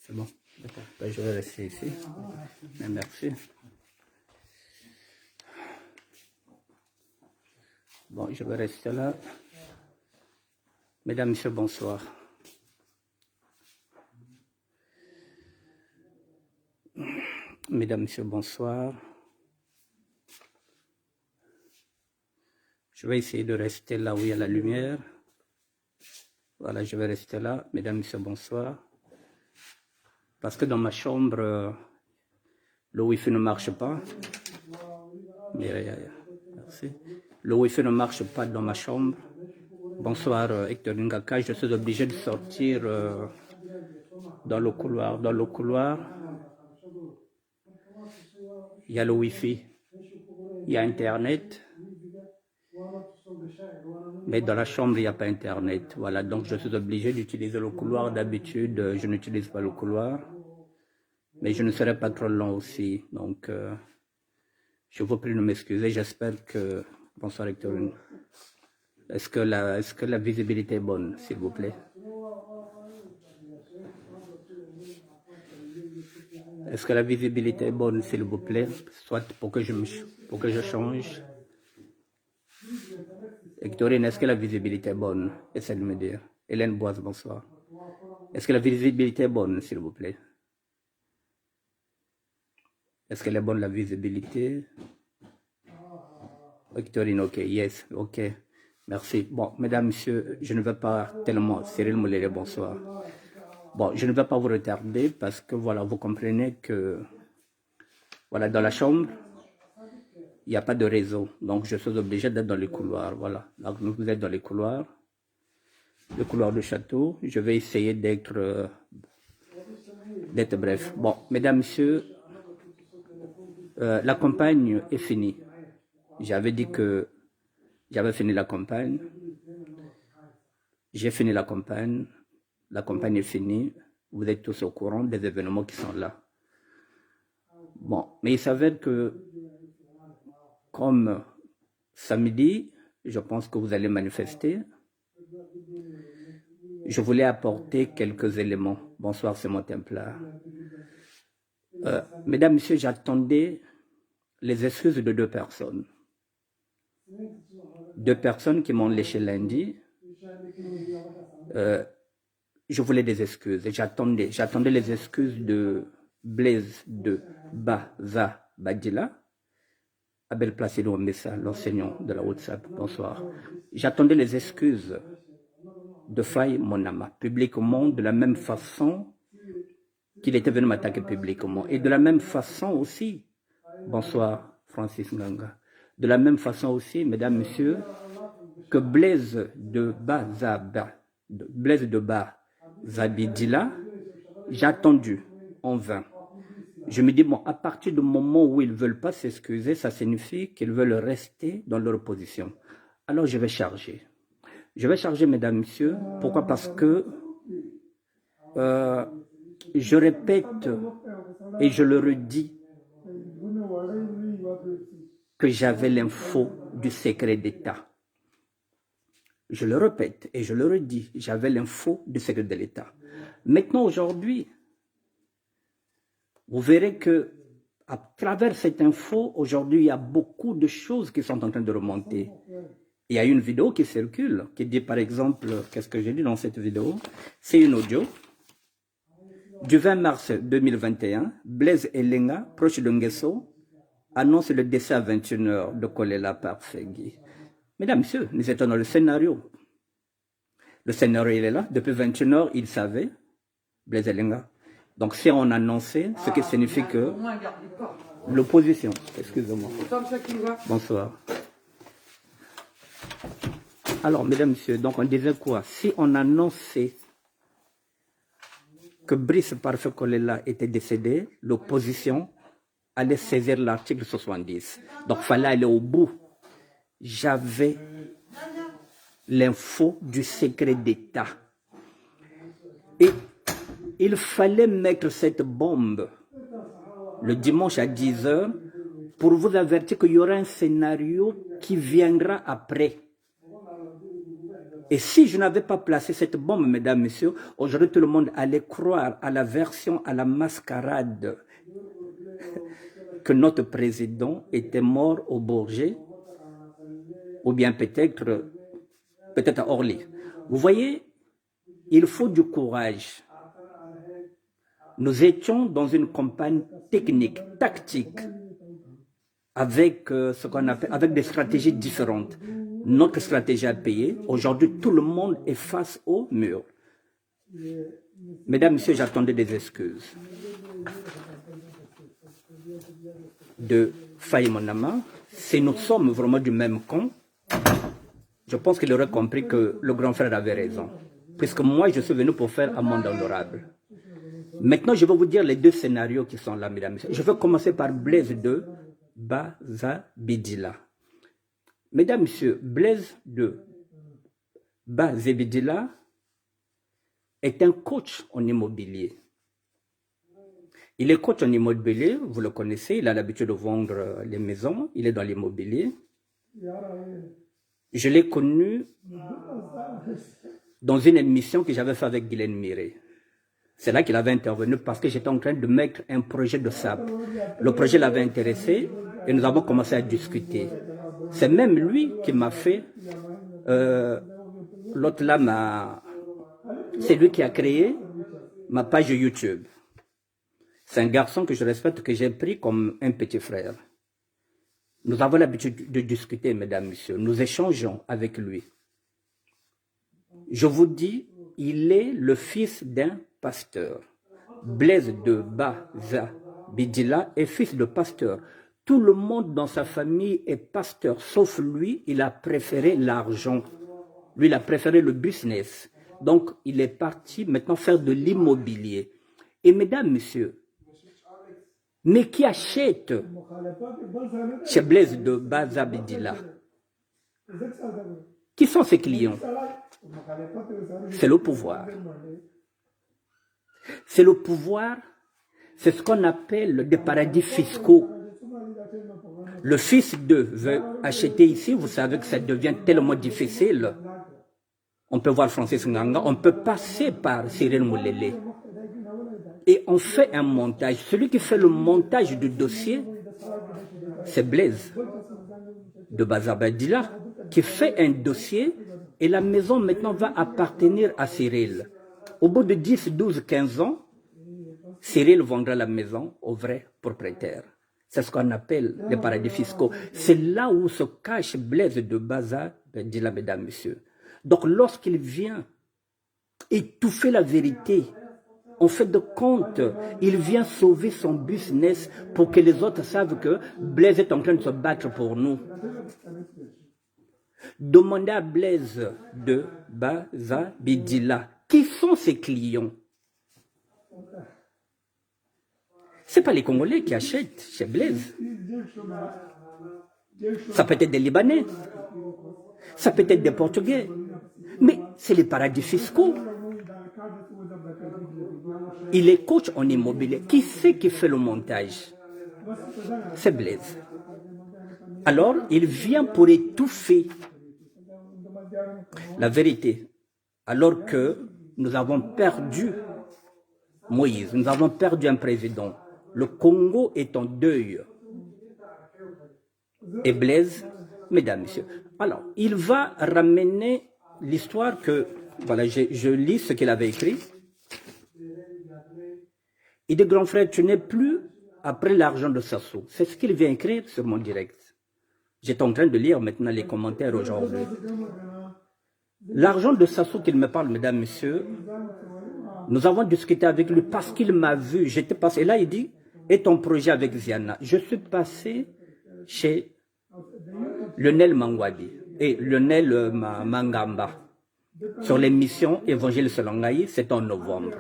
C'est bon, d'accord. Ben, je vais rester ici. Mais merci. Bon, je vais rester là. Mesdames, Messieurs, bonsoir. Mesdames, Messieurs, bonsoir. Je vais essayer de rester là où il y a la lumière. Voilà, je vais rester là. Mesdames, Messieurs, bonsoir. Parce que dans ma chambre, le Wi-Fi ne marche pas. Merci. Le Wi-Fi ne marche pas dans ma chambre. Bonsoir, Hector Ngaka. Je suis obligé de sortir dans le couloir. Dans le couloir, il y a le Wi-Fi. Il y a Internet. Mais dans la chambre, il n'y a pas Internet. Voilà, donc je suis obligé d'utiliser le couloir. D'habitude, je n'utilise pas le couloir. Mais je ne serai pas trop long aussi. Donc, je vous prie de m'excuser. J'espère que... Bonsoir, Hector. Est-ce que la visibilité est bonne, s'il vous plaît? Est-ce que la visibilité est bonne, s'il vous plaît? Soit pour que je change. Hectorine, est-ce que la visibilité est bonne? Essayez de me dire. Hélène Boise, bonsoir. Est-ce que la visibilité est bonne, s'il vous plaît? Est-ce qu'elle est bonne, la visibilité? Hectorine, ok, yes, ok. Merci. Bon, mesdames, messieurs, je ne vais pas tellement... Cyril Mouléré, bonsoir. Bon, je ne vais pas vous retarder parce que, voilà, vous comprenez que... Voilà, dans la chambre, il n'y a pas de réseau. Donc, je suis obligé d'être dans les couloirs. Voilà. Donc, vous êtes dans les couloirs. Le couloir du château. Je vais essayer d'être bref. Bon, mesdames, messieurs, la campagne est finie. J'avais dit que j'avais fini la campagne. J'ai fini la campagne. La campagne est finie. Vous êtes tous au courant des événements qui sont là. Bon, mais il s'avère que, comme samedi, je pense que vous allez manifester. Je voulais apporter quelques éléments. Bonsoir, c'est mon Templar. Mesdames, Messieurs, j'attendais les excuses de deux personnes. Deux personnes qui m'ont léché lundi. Je voulais des excuses. J'attendais les excuses de Blaise de Baza Badila, Abel Placido Messa, l'enseignant de la WhatsApp. Bonsoir. J'attendais les excuses de Faye Monama, publiquement, de la même façon qu'il était venu m'attaquer publiquement. Et de la même façon aussi, bonsoir Francis Nganga, de la même façon aussi, mesdames, messieurs, que Blaise de Zabidila, j'ai attendu en vain. Je me dis, bon, à partir du moment où ils ne veulent pas s'excuser, ça signifie qu'ils veulent rester dans leur position. Alors je vais charger. Je vais charger, mesdames, messieurs. Pourquoi? Parce que je répète et je le redis que j'avais l'info du secret d'État. Je le répète et je le redis, j'avais l'info du secret de l'État. Maintenant, aujourd'hui, vous verrez que à travers cette info, aujourd'hui, il y a beaucoup de choses qui sont en train de remonter. Il y a une vidéo qui circule, qui dit par exemple, qu'est-ce que j'ai dit dans cette vidéo? C'est une audio. Du 20 mars 2021, Blaise Elenga, proche de Nguesso, annonce le décès à 21h de Kolela par Fegui. Mesdames, Messieurs, nous étions dans le scénario. Le scénario, il est là. Depuis 21h, il savait, Blaise Elenga. Donc, si on annonçait, ce qui signifie que l'opposition, excusez-moi. Bonsoir. Alors, mesdames, messieurs, donc on disait quoi? Si on annonçait que Brice Parfait Kolela était décédé, l'opposition allait saisir l'article 70. Donc, il fallait aller au bout. J'avais l'info du secret d'État. Et il fallait mettre cette bombe le dimanche à 10h pour vous avertir qu'il y aura un scénario qui viendra après. Et si je n'avais pas placé cette bombe, mesdames, messieurs, aujourd'hui tout le monde allait croire à la version, à la mascarade que notre président était mort au Bourget, ou bien peut-être à Orly. Vous voyez, il faut du courage. Nous étions dans une campagne technique, tactique, avec ce qu'on appelle, avec des stratégies différentes. Notre stratégie a payé. Aujourd'hui, tout le monde est face au mur. Mesdames, Messieurs, j'attendais des excuses de Faye Monama. Si nous sommes vraiment du même camp, je pense qu'il aurait compris que le grand frère avait raison. Puisque moi, je suis venu pour faire un monde honorable. Maintenant, je vais vous dire les deux scénarios qui sont là, mesdames et messieurs. Je vais commencer par Blaise de Bazabidila. Mesdames et messieurs, Blaise de Bazabidila est un coach en immobilier. Il est coach en immobilier, vous le connaissez, il a l'habitude de vendre les maisons, il est dans l'immobilier. Je l'ai connu dans une émission que j'avais faite avec Guylaine Miré. C'est là qu'il avait intervenu parce que j'étais en train de mettre un projet de sable. Le projet l'avait intéressé et nous avons commencé à discuter. C'est même lui qui m'a fait, l'autre là, c'est lui qui a créé ma page YouTube. C'est un garçon que je respecte, que j'ai pris comme un petit frère. Nous avons l'habitude de discuter, mesdames, messieurs. Nous échangeons avec lui. Je vous dis, il est le fils d'un pasteur. Blaise de Bazabidila est fils de pasteur. Tout le monde dans sa famille est pasteur, sauf lui, il a préféré l'argent. Lui, il a préféré le business. Donc, il est parti maintenant faire de l'immobilier. Et mesdames, messieurs, mais qui achète chez Blaise de Bazabidila? Qui sont ses clients? C'est le pouvoir. C'est le pouvoir, c'est ce qu'on appelle des paradis fiscaux. Le fils de veut acheter ici, vous savez que ça devient tellement difficile. On peut voir Francis Nganga, on peut passer par Cyril Moulele. Et on fait un montage. Celui qui fait le montage du dossier, c'est Blaise de Bazabidila, qui fait un dossier et la maison maintenant va appartenir à Cyril. Au bout de 10, 12, 15 ans, Cyril vendra la maison au vrai propriétaire. C'est ce qu'on appelle les paradis fiscaux. C'est là où se cache Blaise de Bazabidila, mesdames, messieurs. Donc lorsqu'il vient étouffer la vérité, en fait de compte, il vient sauver son business pour que les autres savent que Blaise est en train de se battre pour nous. Demandez à Blaise de Bazabidila, qui sont ses clients? Ce n'est pas les Congolais qui achètent chez Blaise. Ça peut être des Libanais, ça peut être des Portugais, mais c'est les paradis fiscaux. Il est coach en immobilier. Qui c'est qui fait le montage? C'est Blaise. Alors, il vient pour étouffer la vérité. Alors que nous avons perdu Moïse, nous avons perdu un président. Le Congo est en deuil. Et Blaise, mesdames, messieurs. Alors, il va ramener l'histoire que, voilà, je lis ce qu'il avait écrit. Il dit, grand frère, tu n'es plus après l'argent de Sassou. C'est ce qu'il vient écrire sur mon direct. J'étais en train de lire maintenant les commentaires aujourd'hui. L'argent de Sassou qu'il me parle, mesdames, messieurs, nous avons discuté avec lui parce qu'il m'a vu. J'étais passé. Et là, il dit, et ton projet avec Ziana? Je suis passé chez Lionel Mangwadi et Lionel Mangamba sur l'émission Évangile selon Ngaï, c'est en novembre.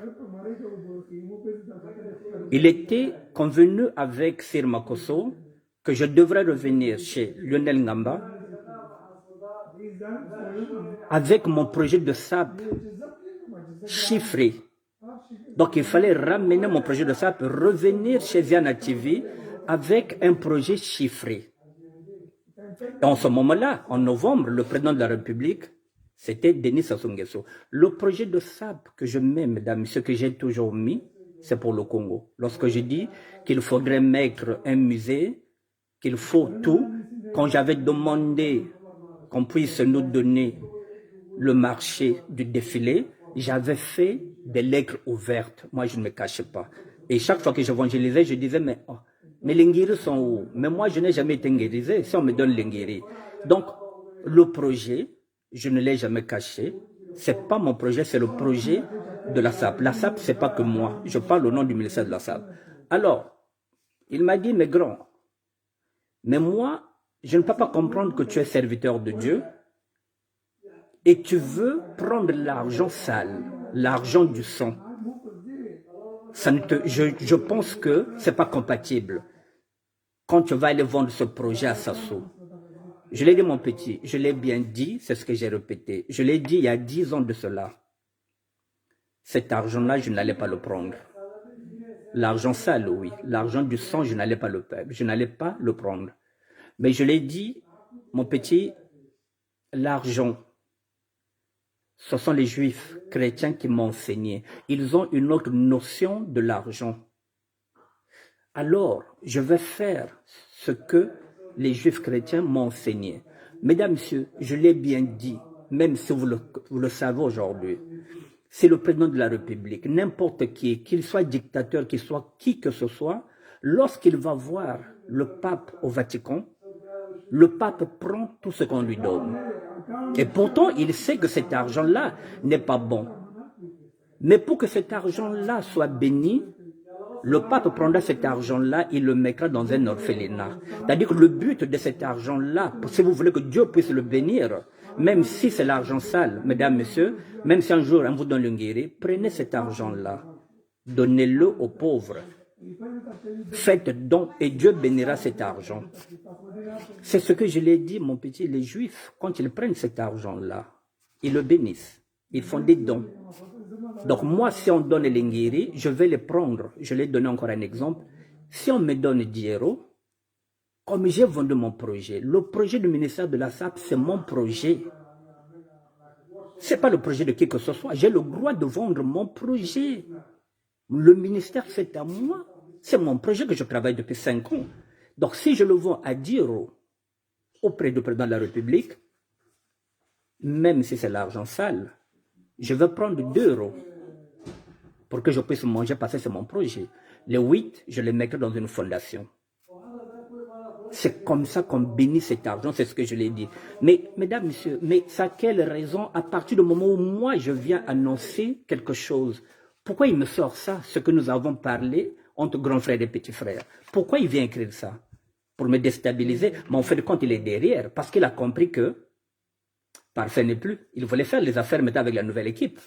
Il était convenu avec Sir Makosso que je devrais revenir chez Lionel Ngamba avec mon projet de SAP chiffré. Donc il fallait ramener mon projet de SAP, revenir chez Ziana TV avec un projet chiffré. Et en ce moment-là, en novembre, le président de la République C'était Denis Sassou Nguesso. Le projet de SAP que je mets, mesdames, ce que j'ai toujours mis, c'est pour le Congo. Lorsque je dis qu'il faudrait mettre un musée, qu'il faut tout, quand j'avais demandé qu'on puisse nous donner le marché du défilé, j'avais fait des lettres ouvertes. Moi, je ne me cachais pas. Et chaque fois que j'évangélisais, je disais, mais les Nguiri sont où? Mais moi, je n'ai jamais été nguérisé, si on me donne les Nguiri. Donc, le projet, je ne l'ai jamais caché. C'est pas mon projet, c'est le projet de la SAP. La SAP, c'est pas que moi. Je parle au nom du ministère de la SAP. Alors, il m'a dit, mais grand, mais moi, je ne peux pas comprendre que tu es serviteur de Dieu et tu veux prendre l'argent sale, l'argent du sang. Je pense que ce n'est pas compatible. Quand tu vas aller vendre ce projet à Sassou, je l'ai dit mon petit, je l'ai bien dit, c'est ce que j'ai répété. Je l'ai dit il y a 10 ans de cela. Cet argent-là, je n'allais pas le prendre. L'argent sale, oui. L'argent du sang, je n'allais pas le perdre. Je n'allais pas le prendre. Mais je l'ai dit, mon petit, l'argent, ce sont les juifs chrétiens qui m'ont enseigné. Ils ont une autre notion de l'argent. Alors, je vais faire ce que les juifs chrétiens m'ont enseigné. Mesdames, messieurs, je l'ai bien dit, même si vous le savez aujourd'hui, c'est le président de la République, n'importe qui, qu'il soit dictateur, qu'il soit qui que ce soit, lorsqu'il va voir le pape au Vatican, le pape prend tout ce qu'on lui donne. Et pourtant, il sait que cet argent-là n'est pas bon. Mais pour que cet argent-là soit béni, le pape prendra cet argent-là, il le mettra dans un orphelinat. C'est-à-dire que le but de cet argent-là, si vous voulez que Dieu puisse le bénir, même si c'est l'argent sale, mesdames, messieurs, même si un jour on vous donne le guéri, prenez cet argent-là, donnez-le aux pauvres. Faites don et Dieu bénira cet argent. C'est ce que je l'ai dit, mon petit, les Juifs, quand ils prennent cet argent-là, ils le bénissent. Ils font des dons. Donc moi, si on donne les nguiri, je vais les prendre. Je l'ai donné encore un exemple. Si on me donne 10 €, comme j'ai vendu mon projet, le projet du ministère de la SAP, c'est mon projet. Ce n'est pas le projet de qui que ce soit. J'ai le droit de vendre mon projet. Le ministère, c'est à moi. C'est mon projet que je travaille depuis 5 ans. Donc si je le vends à 10 € auprès du président de la République, même si c'est l'argent sale, je vais prendre 2 € pour que je puisse manger parce que c'est mon projet. Les 8, je les mettrai dans une fondation. C'est comme ça qu'on bénit cet argent, c'est ce que je l'ai dit. Mais, mesdames, messieurs, mais ça quelle raison, à partir du moment où moi je viens annoncer quelque chose, pourquoi il me sort ça, ce que nous avons parlé entre grands frères et petits frères? Pourquoi il vient écrire ça? Pour me déstabiliser, mais en fait de compte, il est derrière, parce qu'il a compris que parfait n'est plus. Il voulait faire les affaires maintenant avec la nouvelle équipe.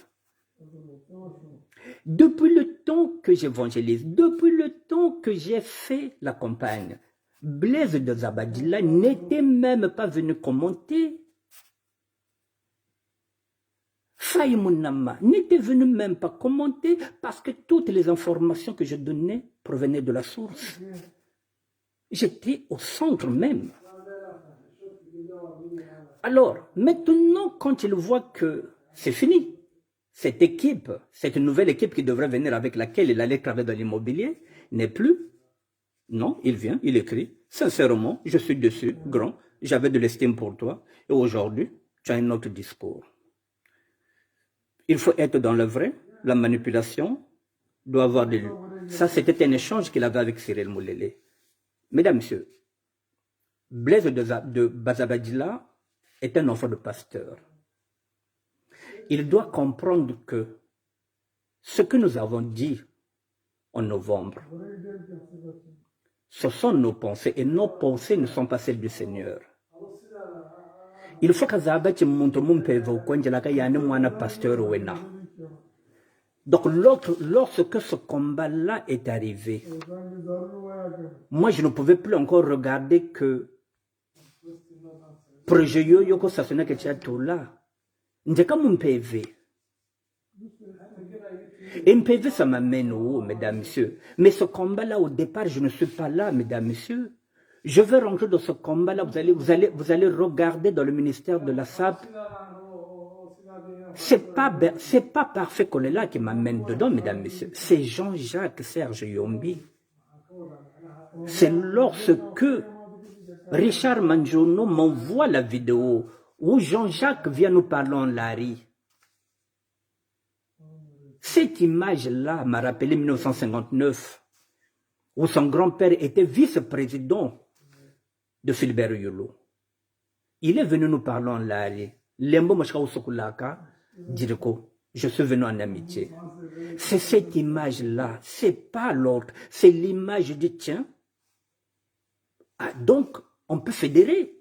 Depuis le temps que j'évangélise, depuis le temps que j'ai fait la campagne, Blaise de Zabadila n'était même pas venu commenter. Faye Mounama n'était venu même pas commenter parce que toutes les informations que je donnais provenaient de la source. J'étais au centre même. Alors, maintenant, quand il voit que c'est fini, cette équipe, cette nouvelle équipe qui devrait venir avec laquelle il allait travailler dans l'immobilier, n'est plus. Non, il vient, il écrit, sincèrement, je suis dessus, grand, j'avais de l'estime pour toi, et aujourd'hui, tu as un autre discours. Il faut être dans le vrai, la manipulation doit avoir des... Ça, c'était un échange qu'il avait avec Cyril Moulele. Mesdames, messieurs, Blaise de Bazabadila est un enfant de pasteur. Il doit comprendre que ce que nous avons dit en novembre, ce sont nos pensées et nos pensées ne sont pas celles du Seigneur. Il faut que Zabati montre mon père pasteur Wena. Donc lorsque ce combat-là est arrivé, moi je ne pouvais plus encore regarder que projet yoko sasona que tu as tout là. Ndeka mon PV. Et un PV, ça m'amène où, mesdames, messieurs? Mais ce combat-là, au départ, je ne suis pas là, mesdames, messieurs. Je vais rentrer dans ce combat-là. Vous allez regarder dans le ministère de la SAP C'est pas Parfait Kolela qui m'amène dedans, mesdames, messieurs. C'est Jean-Jacques Serge Yombi. C'est lorsque Richard Manjono m'envoie la vidéo où Jean-Jacques vient nous parler en Larry. Cette image-là m'a rappelé 1959, où son grand-père était vice-président de Philbert Yolo. Il est venu nous parler en Larry. Lembo Machao Sokulaka, Direko, je suis venu en amitié. C'est cette image-là, c'est pas l'autre, c'est l'image du tien. Ah, donc, on peut fédérer.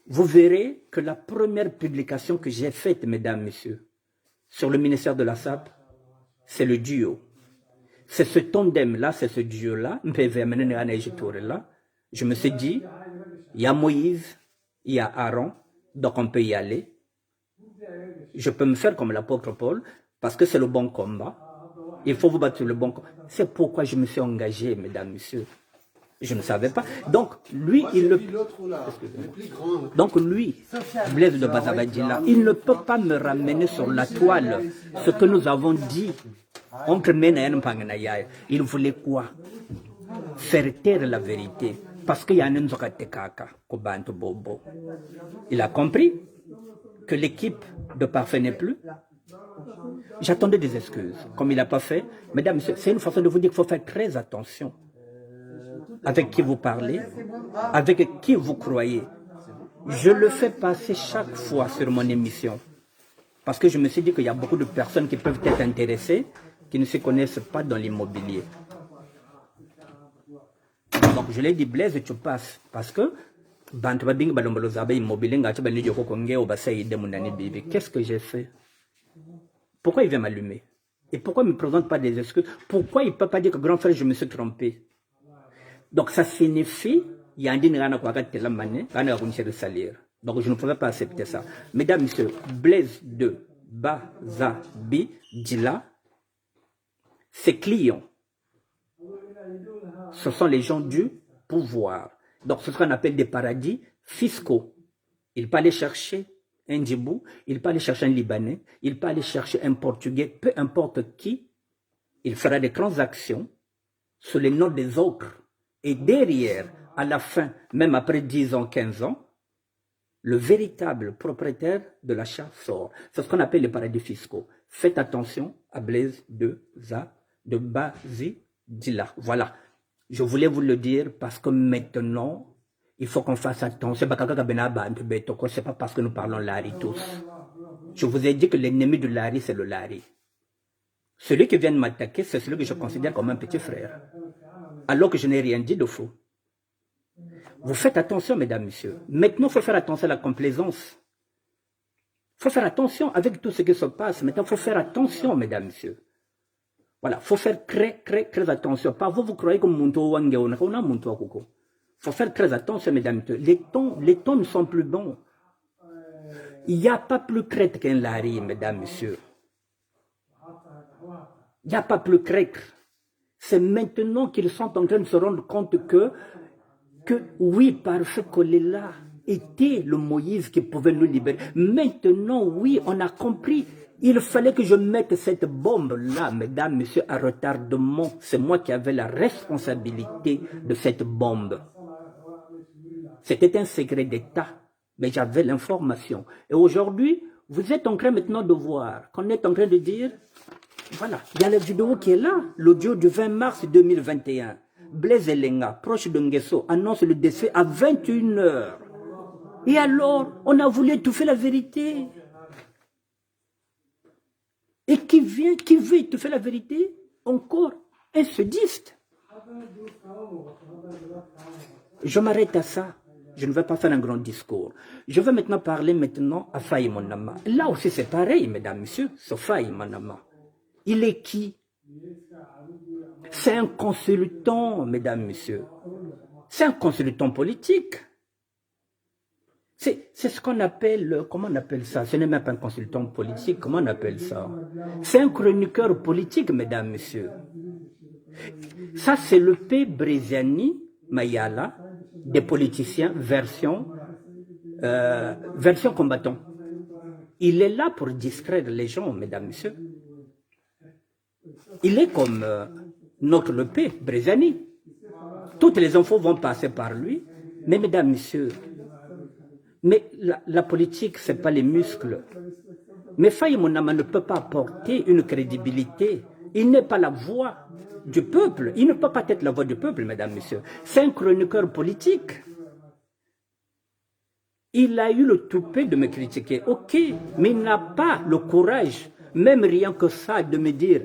Vous verrez que la première publication que j'ai faite, mesdames, messieurs, sur le ministère de la SAP, c'est le duo. C'est ce tandem-là, c'est ce duo-là. Je me suis dit, il y a Moïse, il y a Aaron, donc on peut y aller. Je peux me faire comme l'apôtre Paul, parce que c'est le bon combat. Il faut vous battre le bon combat. C'est pourquoi je me suis engagé, mesdames, messieurs. Je ne savais pas. Donc, lui, Donc, lui, Blaise de Bazabadjila, il ne peut pas me ramener sur la toile ce que nous avons dit. Il voulait quoi? Faire taire la vérité. Parce qu'il y a un Bobo. Il a compris que l'équipe de Parfait n'est plus. J'attendais des excuses. Comme il n'a pas fait, mesdames, c'est une façon de vous dire qu'il faut faire très attention avec qui vous parlez, avec qui vous croyez. Je le fais passer chaque fois sur mon émission. Parce que je me suis dit qu'il y a beaucoup de personnes qui peuvent être intéressées, qui ne se connaissent pas dans l'immobilier. Donc je l'ai dit, Blaise, tu passes. Parce que, qu'est-ce que j'ai fait? Pourquoi il vient m'allumer? Et pourquoi il ne me présente pas des excuses? Pourquoi il ne peut pas dire que grand frère, je me suis trompé? Donc ça signifie, il y a un dîner donc je ne pouvais pas accepter ça. Mesdames, messieurs, Blaise de Bazabi Dila, ses clients, ce sont les gens du pouvoir. Donc c'est ce qu'on appelle des paradis fiscaux. Il peut aller chercher un Djibou, il peut aller chercher un Libanais, il peut aller chercher un Portugais, peu importe qui, il fera des transactions sous les noms des autres. Et derrière, à la fin, même après 10 ans, 15 ans, le véritable propriétaire de l'achat sort. C'est ce qu'on appelle les paradis fiscaux. Faites attention à Blaise de Bazidila. Voilà. Je voulais vous le dire parce que maintenant, il faut qu'on fasse attention. C'est pas parce que nous parlons Lari tous. Je vous ai dit que l'ennemi de Lari, c'est le Lari. Celui qui vient de m'attaquer, c'est celui que je considère comme un petit frère. Alors que je n'ai rien dit de faux. Vous faites attention, mesdames, messieurs. Maintenant, il faut faire attention à la complaisance. Il faut faire attention avec tout ce qui se passe. Maintenant, il faut faire attention, mesdames, messieurs. Voilà, il faut faire très attention. Pas vous croyez que Munto Wange, on a Munto Koko. Il faut faire très attention, mesdames, messieurs. Les tons ne sont plus bons. Il n'y a pas plus crête qu'un Lari, mesdames, messieurs. Il n'y a pas plus crête. C'est maintenant qu'ils sont en train de se rendre compte que oui, Parfait Kolela était le Moïse qui pouvait nous libérer. Maintenant, oui, on a compris. Il fallait que je mette cette bombe-là, mesdames, messieurs, à retardement. C'est moi qui avais la responsabilité de cette bombe. C'était un secret d'État, mais j'avais l'information. Et aujourd'hui, vous êtes en train maintenant de voir qu'on est en train de dire, voilà, il y a la vidéo qui est là, l'audio du 20 mars 2021. Blaise Elenga, proche de Nguesso, annonce le décès à 21 h. Et alors, on a voulu étouffer la vérité. Et qui veut étouffer la vérité? Encore un sudiste. Je m'arrête à ça. Je ne vais pas faire un grand discours. Je vais maintenant parler à Faye Monama. Là aussi c'est pareil, mesdames, messieurs, c'est Faye Monama. Il est qui? C'est un consultant, mesdames, messieurs. C'est un consultant politique. C'est ce qu'on appelle, comment on appelle ça? Ce n'est même pas un consultant politique, comment on appelle ça? C'est un chroniqueur politique, mesdames, messieurs. Ça, c'est le P. Breziani Mayala, des politiciens, version combattant. il est là pour distraire les gens, mesdames, messieurs. Il est comme notre Lepé, Brezani. Toutes les infos vont passer par lui. Mais mesdames, messieurs, mais la politique, ce n'est pas les muscles. Mais Faye Monama ne peut pas porter une crédibilité. Il n'est pas la voix du peuple. Il ne peut pas être la voix du peuple, mesdames, messieurs. C'est un chroniqueur politique. Il a eu le toupet de me critiquer. Ok, mais il n'a pas le courage, même rien que ça, de me dire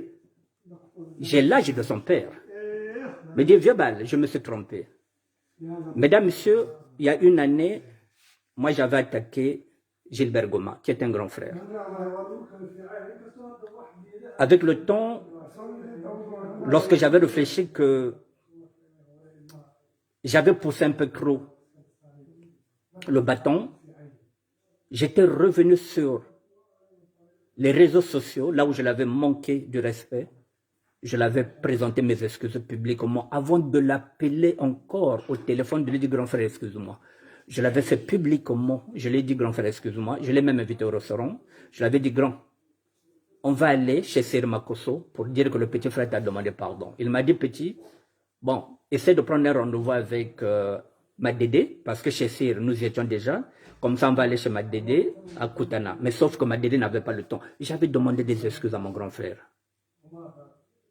j'ai l'âge de son père. Me dire, vieux bal, je me suis trompé. Mesdames, messieurs, il y a une année, moi j'avais attaqué Gilbert Goma, qui est un grand frère. Avec le temps, lorsque j'avais réfléchi que j'avais poussé un peu trop le bâton, j'étais revenu sur les réseaux sociaux, là où je l'avais manqué du respect. Je l'avais présenté mes excuses publiquement avant de l'appeler encore au téléphone, de lui dire grand frère, excuse-moi. Je l'avais fait publiquement, je lui ai dit grand frère, excuse-moi. Je l'ai même invité au restaurant. Je l'avais dit grand, on va aller chez Sir Makoso pour dire que le petit frère t'a demandé pardon. Il m'a dit petit, bon, essaie de prendre un rendez-vous avec ma Dédé, parce que chez Sir, nous y étions déjà. Comme ça, on va aller chez ma Dédé à Koutana. Mais sauf que ma Dédé n'avait pas le temps. J'avais demandé des excuses à mon grand frère,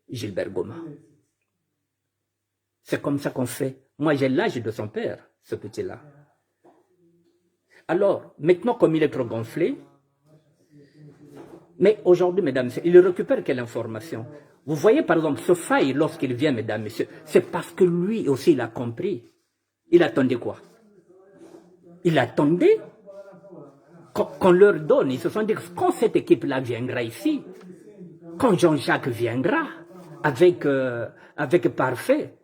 Gilbert Goma. C'est comme ça qu'on fait. Moi, j'ai l'âge de son père, ce petit-là. Alors, maintenant, comme il est trop gonflé, mais aujourd'hui, mesdames, messieurs, il récupère quelle information? Vous voyez, par exemple, ce faille, lorsqu'il vient, mesdames, messieurs, c'est parce que lui aussi, il a compris. Il attendait quoi? Il attendait qu'on leur donne. Ils se sont dit que quand cette équipe-là viendra ici, quand Jean-Jacques viendra, avec Parfait,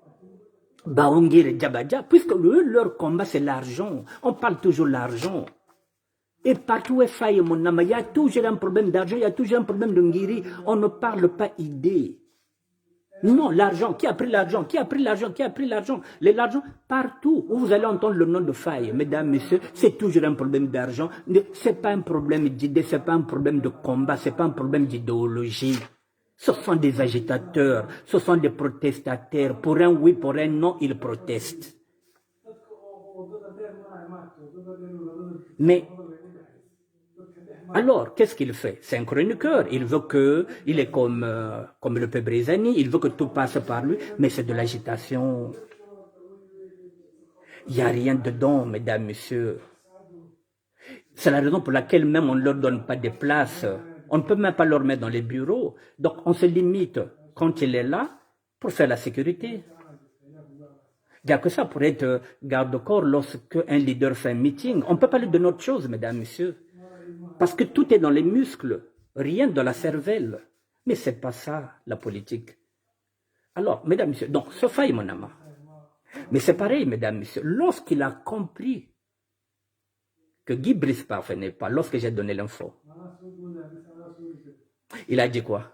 Baongir et Djabadja, puisque leur combat c'est l'argent, on parle toujours de l'argent. Et partout où est faille mon âme, il y a toujours un problème d'argent, il y a toujours un problème de Ngiri, on ne parle pas idée. Non, l'argent, qui a pris l'argent, qui a pris l'argent, qui a pris l'argent? L'argent, partout où vous allez entendre le nom de faille, mesdames, messieurs, c'est toujours un problème d'argent. Ce n'est pas un problème d'idée, ce n'est pas un problème de combat, ce n'est pas un problème d'idéologie. Ce sont des agitateurs, ce sont des protestataires. Pour un oui, pour un non, ils protestent. Mais, alors, qu'est-ce qu'il fait? C'est un chroniqueur. Il veut que, il est comme le peuple Brezani, il veut que tout passe par lui, mais c'est de l'agitation. Il n'y a rien dedans, mesdames, messieurs. C'est la raison pour laquelle même on ne leur donne pas de place. On ne peut même pas leur mettre dans les bureaux. Donc, on se limite, quand il est là, pour faire la sécurité. Il n'y a que ça pour être garde-corps lorsque un leader fait un meeting. On ne peut pas lui donner autre chose, mesdames, messieurs. Parce que tout est dans les muscles, rien dans la cervelle. Mais ce n'est pas ça, la politique. Alors, mesdames, messieurs, donc, ce faille, mon ami. Mais c'est pareil, mesdames, messieurs, lorsqu'il a compris que Guy Brice Parfait n'est pas, lorsque j'ai donné l'info, il a dit quoi?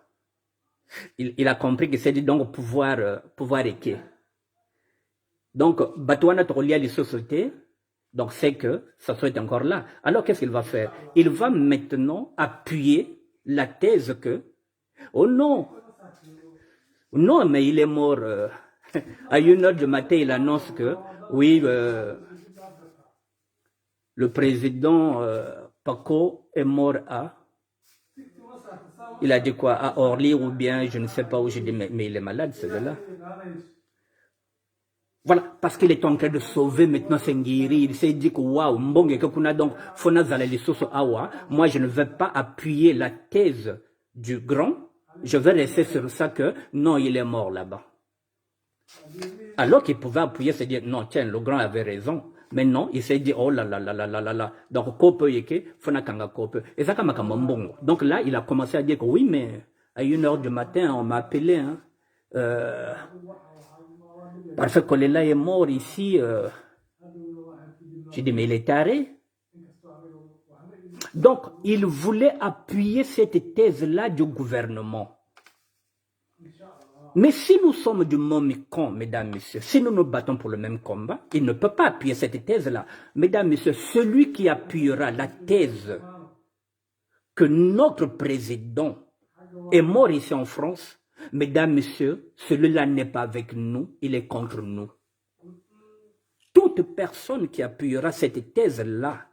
Il a compris que c'est dit donc pouvoir équer. Donc, Batouana Trolia les sociétés, donc c'est que ça soit encore là. Alors qu'est-ce qu'il va faire? Il va maintenant appuyer la thèse que, oh non, non, mais il est mort. À 1h du matin, il annonce que, oui, le président Paco est mort à... Il a dit quoi? À Orly ou bien, je ne sais pas où. J'ai dit, mais il est malade, celui-là. Voilà, parce qu'il est en train de sauver maintenant Senghiri. Il s'est dit que waouh, Mbonge Kakuna, donc, Fona Zalali Soso Awa. Moi, je ne vais pas appuyer la thèse du grand. Je vais rester sur ça que non, il est mort là-bas. Alors qu'il pouvait appuyer, se dire non, tiens, le grand avait raison. Mais non, il s'est dit, oh là là là là là là là. Donc, kope yeke, fona kanga kope. Et ça, comme mbongo. Donc là, il a commencé à dire que oui, mais à 1h du matin, on m'a appelé. Hein, parce que Kolela est mort ici. J'ai dit, mais il est taré. Donc, il voulait appuyer cette thèse-là du gouvernement. Mais si nous sommes du Momicon, mesdames, messieurs, si nous nous battons pour le même combat, il ne peut pas appuyer cette thèse-là. Mesdames, messieurs, celui qui appuiera la thèse que notre président est mort ici en France, mesdames, messieurs, celui-là n'est pas avec nous, il est contre nous. Toute personne qui appuiera cette thèse-là,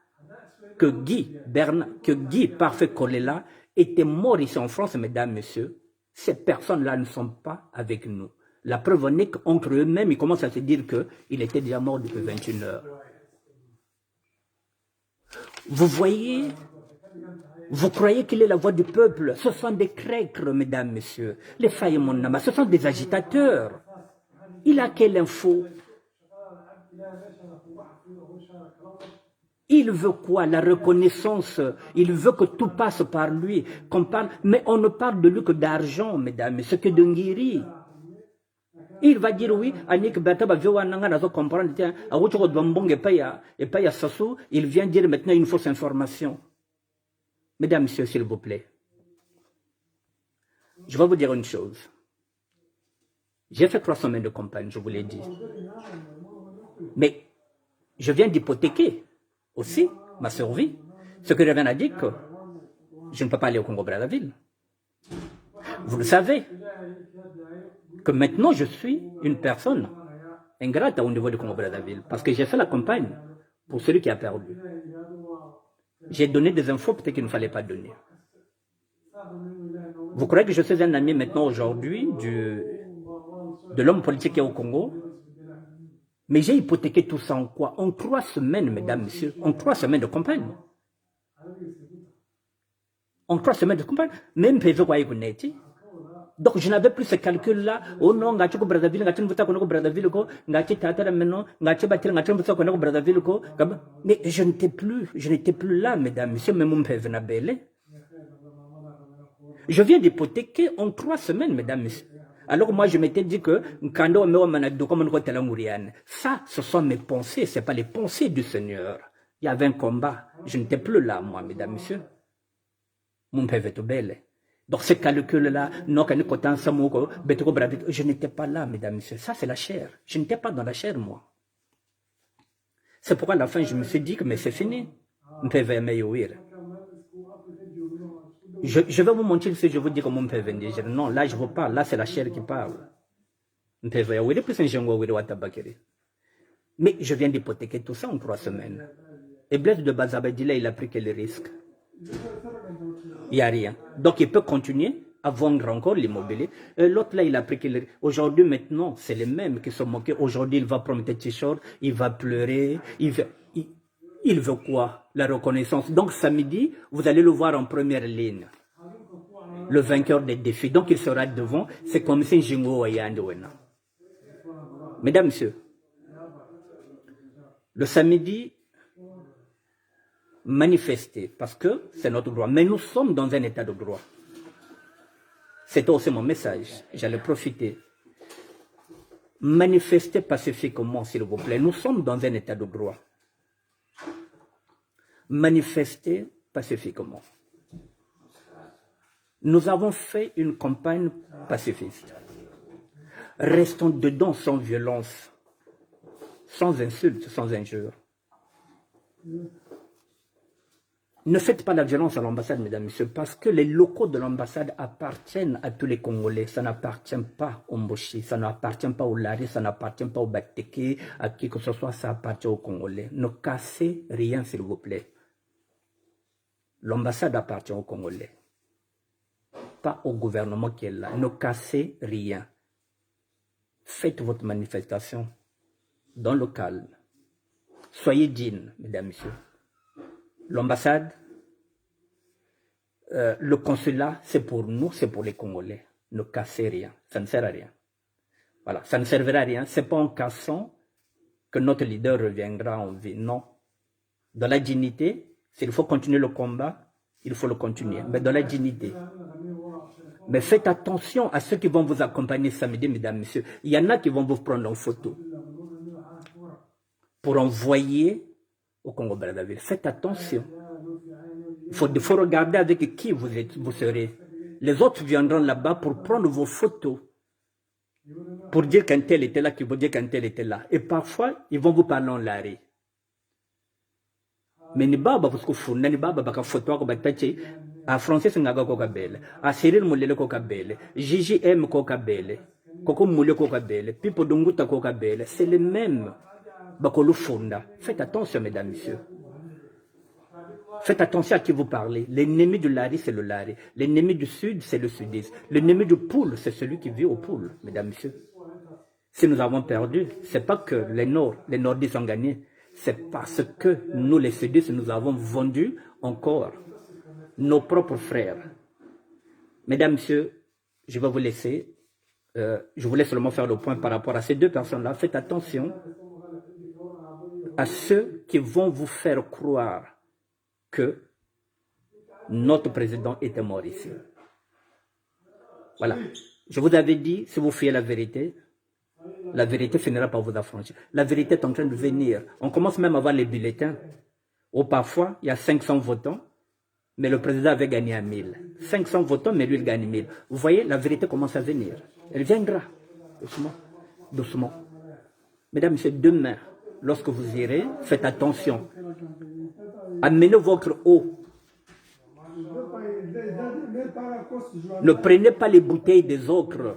que Guy Parfait Kolela était mort ici en France, mesdames, messieurs, ces personnes-là ne sont pas avec nous. La preuve en est qu'entre eux-mêmes, ils commencent à se dire qu'il était déjà mort depuis 21 heures. Vous voyez, vous croyez qu'il est la voix du peuple? Ce sont des crècres, mesdames, messieurs. Les Fayemonama, ce sont des agitateurs. Il a quelle info? Il veut quoi? La reconnaissance. Il veut que tout passe par lui. Qu'on parle, mais on ne parle de lui que d'argent, mesdames, mais ce que de Ngiri. Il va dire oui, Annick Bertaba Nanga comprendre, tiens, il vient dire maintenant une fausse information. Mesdames, messieurs, s'il vous plaît, je vais vous dire une chose. J'ai fait 3 semaines de campagne, je vous l'ai dit. Mais je viens d'hypothéquer aussi ma survie. Ce que je viens de dire, que je ne peux pas aller au Congo-Brazzaville. Vous le savez, que maintenant je suis une personne ingrate au niveau du Congo-Brazzaville, parce que j'ai fait la campagne pour celui qui a perdu. J'ai donné des infos peut-être qu'il ne fallait pas donner. Vous croyez que je suis un ami maintenant aujourd'hui de l'homme politique qui est au Congo? Mais j'ai hypothéqué tout ça en quoi? En 3 semaines, mesdames, messieurs, en 3 semaines de campagne. En 3 semaines de campagne, même PV Waïgouneti. Donc je n'avais plus ce calcul-là. Oh non, Ngachi Brazzaville, Ngachi Mvuta Konoko Brazzaville, Ngachi Tatara maintenant, Ngachi Batil, Ngachi Mvuta Konoko Brazzaville. Mais je n'étais plus là, mesdames, messieurs, même mon PV Nabele. Je viens d'hypothéquer en 3 semaines, mesdames, messieurs. Alors moi, je m'étais dit que ça, ce sont mes pensées, ce n'est pas les pensées du Seigneur. Il y avait un combat. Je n'étais plus là, moi, mesdames, messieurs. Mon père est belle. Donc ce calcul-là, je n'étais pas là, mesdames, messieurs. Ça, c'est la chair. Je n'étais pas dans la chair, moi. C'est pourquoi à la fin, je me suis dit que mais c'est fini. Je vais vous mentir si je vous dis que mon père vient dire. Non, là je ne veux pas. Là c'est la chair qui parle. Mais je viens d'hypothéquer tout ça en 3 semaines. Et Blaise de Bazabadila, il a pris quel risque? Il n'y a rien. Donc il peut continuer à vendre encore l'immobilier. L'autre là, il a pris quel risque? Aujourd'hui, maintenant, c'est les mêmes qui sont moqués. Aujourd'hui, il va promettre t-shirt, il va pleurer, il veut quoi? La reconnaissance. Donc samedi, vous allez le voir en première ligne. Le vainqueur des défis. Donc il sera devant. C'est comme si Jingo Ayandewena. Mesdames, messieurs, le samedi, manifester, parce que c'est notre droit. Mais nous sommes dans un état de droit. C'était aussi mon message. J'allais profiter. Manifester pacifiquement, s'il vous plaît. Nous sommes dans un état de droit. Manifester pacifiquement. Nous avons fait une campagne pacifiste. Restons dedans sans violence, sans insultes, sans injures. Ne faites pas la violence à l'ambassade, mesdames et messieurs, parce que les locaux de l'ambassade appartiennent à tous les Congolais. Ça n'appartient pas au Mboshi, ça n'appartient pas au Lari, ça n'appartient pas au Bateke, à qui que ce soit, ça appartient aux Congolais. Ne cassez rien, s'il vous plaît. L'ambassade appartient aux Congolais, pas au gouvernement qui est là. Ne cassez rien. Faites votre manifestation dans le calme. Soyez dignes, mesdames et messieurs. L'ambassade, le consulat, c'est pour nous, c'est pour les Congolais. Ne cassez rien, ça ne sert à rien. Voilà, ça ne servira à rien. Ce n'est pas en cassant que notre leader reviendra en vie. Non. Dans la dignité, s'il faut continuer le combat, il faut le continuer. Mais dans la dignité. Mais faites attention à ceux qui vont vous accompagner samedi, mesdames, messieurs. Il y en a qui vont vous prendre en photo pour envoyer au Congo-Brazzaville. Faites attention. Il faut regarder avec qui vous serez. Les autres viendront là-bas pour prendre vos photos. Pour dire qu'un tel était là, qui veut dire qu'un tel était là. Et parfois, ils vont vous parler en lari. Mais ni baba parce que fou, ni baba baka photo ko batache A Francis Ngaga Kokabele, a Cyril Moulele Kokabele, JJM Kokabele, Koko Moule Kokabele, Pipo Dunguta Kokabele, c'est le même Bakolo Fonda. Faites attention, mesdames, messieurs. Faites attention à qui vous parlez. L'ennemi du Lari, c'est le Lari. L'ennemi du Sud, c'est le Sudiste. L'ennemi du Poule, c'est celui qui vit au Poule, mesdames, messieurs. Si nous avons perdu, ce n'est pas que les Nordistes ont gagné. C'est parce que nous, les Sudistes, nous avons vendu encore nos propres frères. Mesdames, messieurs, je vais vous laisser. Je voulais seulement faire le point par rapport à ces deux personnes-là. Faites attention à ceux qui vont vous faire croire que notre président était mort ici. Voilà. Je vous avais dit, si vous fuyez la vérité finira par vous affranchir. La vérité est en train de venir. On commence même à voir les bulletins. Ou parfois, il y a 500 votants, mais le président avait gagné à 1000. 500 votants, mais lui, il gagne 1000. Vous voyez, la vérité commence à venir. Elle viendra. Doucement. Doucement. Mesdames, messieurs, demain, lorsque vous irez, faites attention. Amenez votre eau. Ne prenez pas les bouteilles des autres.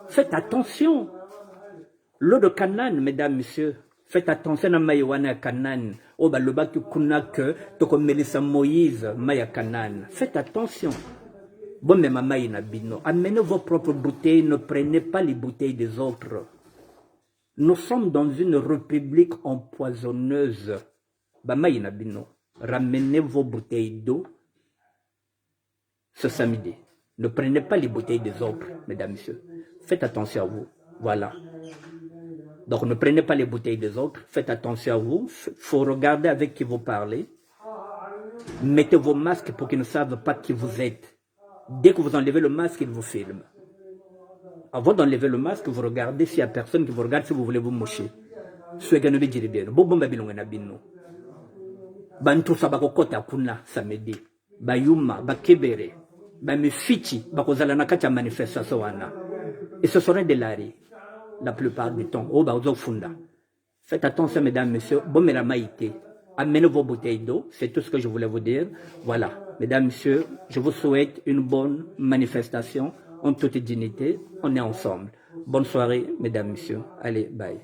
Faites attention. L'eau de Canaan, mesdames, messieurs. Faites attention à Maïwana Canaan. Oh, bah, le bas qui kunake, toko Melissa Moïse, Maya Canaan. Faites attention. Bon, mais maman, amenez vos propres bouteilles. Ne prenez pas les bouteilles des autres. Nous sommes dans une république empoisonneuse. Ramenez vos bouteilles d'eau ce samedi. Ne prenez pas les bouteilles des autres, mesdames, messieurs. Faites attention à vous. Voilà. Donc ne prenez pas les bouteilles des autres. Faites attention à vous. Il faut regarder avec qui vous parlez. Mettez vos masques pour qu'ils ne savent pas qui vous êtes. Dès que vous enlevez le masque, ils vous filment. Avant d'enlever le masque, vous regardez s'il n'y a personne qui vous regarde, si vous voulez vous moucher. Sueganoli jiribien. Bobo babilonga na bino. Bantu sabakokota kuna samedi. Bayuma, bakebere. Bamefiti, bakozala na kati ya manifestation wana. Et ce serait des laris. La plupart du temps. Oh, funda. Faites attention, mesdames, messieurs. Bon, mais la maïté. Amenez vos bouteilles d'eau. C'est tout ce que je voulais vous dire. Voilà. Mesdames, messieurs, je vous souhaite une bonne manifestation en toute dignité. On est ensemble. Bonne soirée, mesdames, messieurs. Allez, bye.